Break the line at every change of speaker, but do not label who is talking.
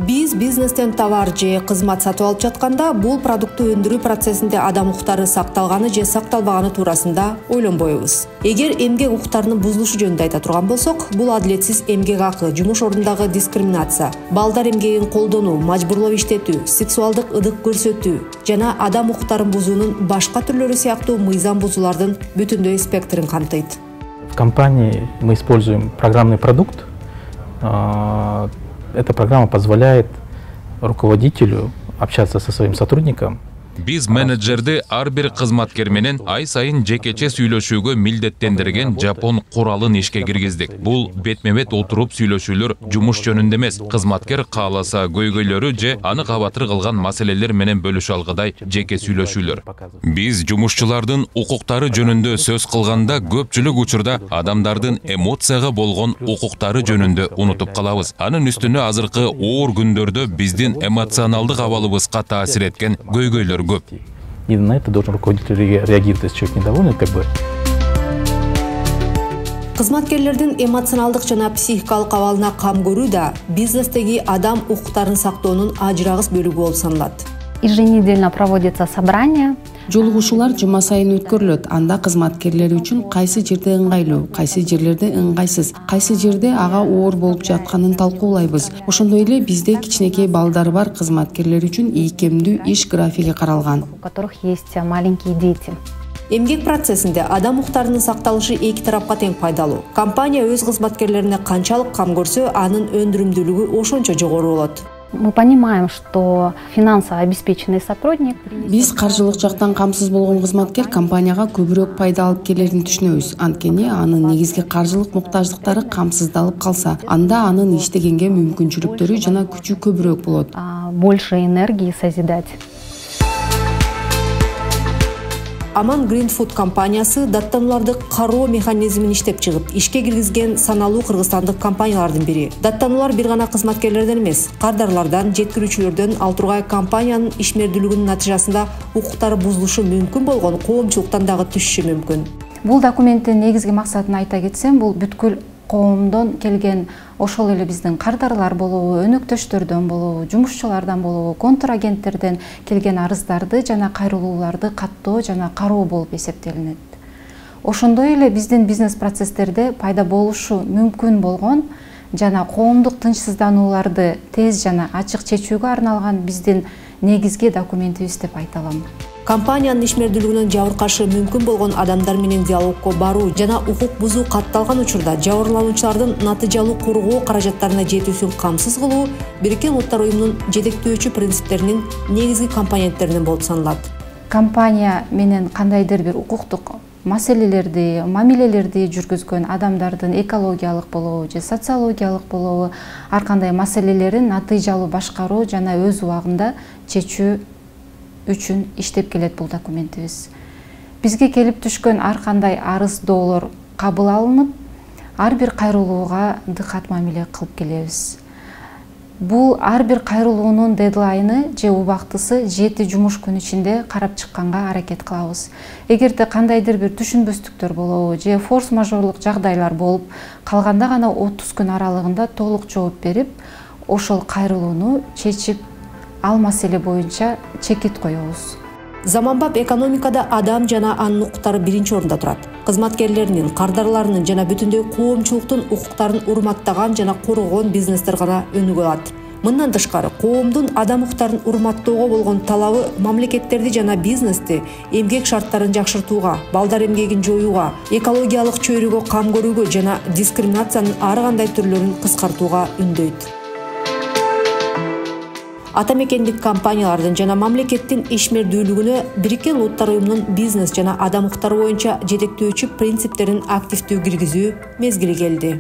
Биз бизнестен товар же кызмат сатып алып жатканда бул продукту өндүрүү процессинде адам укуктары сакталганы же сакталбаганы туурасында ойлонбойбуз. Эгер эмгек укуктарынын бузулушу жөнүндө айта турган болсок, бул адилетсиз эмгек акы, жумуш ордундагы дискриминация, балдар эмгегин колдонуу, мажбурлап иштетүү, сексуалдык ыдык көрсөтүү жана адам укуктарын бузуунун башка түрлөрү сыяктуу мыйзам бузуулардын бүтүндөй спектрин камтыйт.
В компании мы используем программный продукт. Эта программа позволяет руководителю общаться со своим сотрудником.
Биз менеджерди ар бир кызматкер менен ай сайын жекече сүйлөшүүгө милдеттендирген жапон куралын ишке киргиздик. Бул бетме-бет отуруп сүйлөшүүлөр жумуш жөнүндө эмес, кызматкер кааласа көйгөйлөрү же аны кабатыр кылган маселелер менен бөлүшө алгыдай жеке сүйлөшүүлөр. Биз жумушчулардын укуктары жөнүндө сөз кылганда көпчүлүк учурда адамдардын эмоцияга болгон укуктары жөнүндө унутуп калабыз. Анын үстүнө азыркы оор күндөрдө биздин эмоционалдык абалыбызга таасир эткен көйгөйлөр.
И на это должен руководитель реагировать, если человек недоволен,
Кызматкерлердин эмоционалдык жана психикалык абалына кам көрүү да бизнестеги адам укуктарын сактоонун ажырагыс бөлүгү болуп саналат.
Еженедельно проводится собрание.
Жолугушуулар жума сайын өткөрүлөт. Анда кызматкерлер үчүн кайсы жерде ыңгайлуу, кайсы жерлерде ыңгайсыз, кайсы жерде ага оор болуп жатканын талкуулайбыз. Ошондой эле бизде кичинекей балдары бар кызматкерлер үчүн ийкемдүү иш графиги каралган.
У которых есть маленькие дети.
Эмгек процессинде адам укуктарынын сакталышы эки тарапка тең пайдалуу. Компания өз кызматкерлерине канчалык кам көрсө, анын өндүрүмдүүлүгү ошончо жогору болот.
Мы понимаем, что финансово обеспеченный сотрудник.
Биз каржылык жактан камсыз болгон кызматкер компанияга көбүрөөк пайда алып келерин түшүнөбүз. Анткени анын негизги каржылык муктаждыктары камсыздалып калса, анда анын иштегенге мүмкүнчүлүктөрү жана күчү көбүрөөк болот.
Больше энергии созидать.
Аман Green Food компаниясы даттанууларды кароо механизмин иштеп чыгып, ишке киргизген саналуу кыргызстандык компаниялардын бири. Даттануулар бир гана кызматкерлерден эмес, кардарлардан, жеткирүүчүлөрдөн ал тургай компаниянын ишмердүүлүгүнүн натыйжасында укуктары бузулушу мүмкүн болгон коомчулуктан дагы түшүшү мүмкүн.
Бул документтин негизги максатын айта кетсем, бул бүткүл коомдон келген, ошол эле биздин кардарлар болобу, өнөктөштөрдөн болобу, жумушчулардан болобу, контрагенттерден келген арыздарды жана кайрылууларды каттоо жана кароо болуп эсептелинет. Ошондой эле биздин бизнес процесстерде пайда болушу мүмкүн болгон жана коомдук тынчсызданууларды тез жана ачык чечүүгө арналган биздин негизги документибиз деп айта алам.
Компаниянын ишмердүүлүгүнөн жабыркашы мүмкүн болгон адамдар менен диалогко баруу жана укук бузуу катталган учурда жабырлануучулардын натыйжалуу коргоо каражаттарына жетүүсүн камсыз кылуу Бириккен Улуттар уюмунун жетектөөчү принциптеринин негизги компоненттеринен болуп саналат.
Компания менен кандайдыр бир укуктук маселелерди, мамилелерди жүргүзгөн адамдардын экологиялык болобу же социологиялык болобу ар кандай маселелерин натыйжалуу башкаруу жана өз убагында чечүү үчүн иштеп келет бул документибиз. Бизге келип түшкөн ар кандай арыз доолор кабыл алынып, ар бир кайрылууга дыкат мамиле кылып келебиз. Бул ар бир кайрылуунун дедлайны же убактысы 7 жумуш күн ичинде карап чыкканга аракет кылабыз. Эгерде кандайдыр бир түшүнбөстүктөр болобу же форс-мажорлук жагдайлар болуп калганда гана 30 күн аралыгында толук жооп берип, ошол кайрылууну чечип ал маселе боюнча чекит коебуз.
Заманбап экономикада адам жана анын укуктары биринчи орунда турат. Кызматкерлеринин, кардарларынын жана бүтүндөй коомчулуктун укуктарын урматтаган жана коргогон бизнестер гана өнүгө алат. Мындан тышкары, коомдун адам укуктарын урматтоого болгон талабы мамлекеттерди жана бизнести эмгек шарттарын жакшыртууга, балдар эмгегин жоюуга, экологиялык чөйрөгө кам көрүүгө жана дискриминациянын ар кандай түрлөрүн кыскартууга үндөйт. Атамекендик компаниялардын жана мамлекеттин ишмердүүлүгүнө Бириккен Улуттар уюмунун бизнес жана адам укуктары боюнча жетектөөчү принциптерин активдүү киргизүү мезгили келди.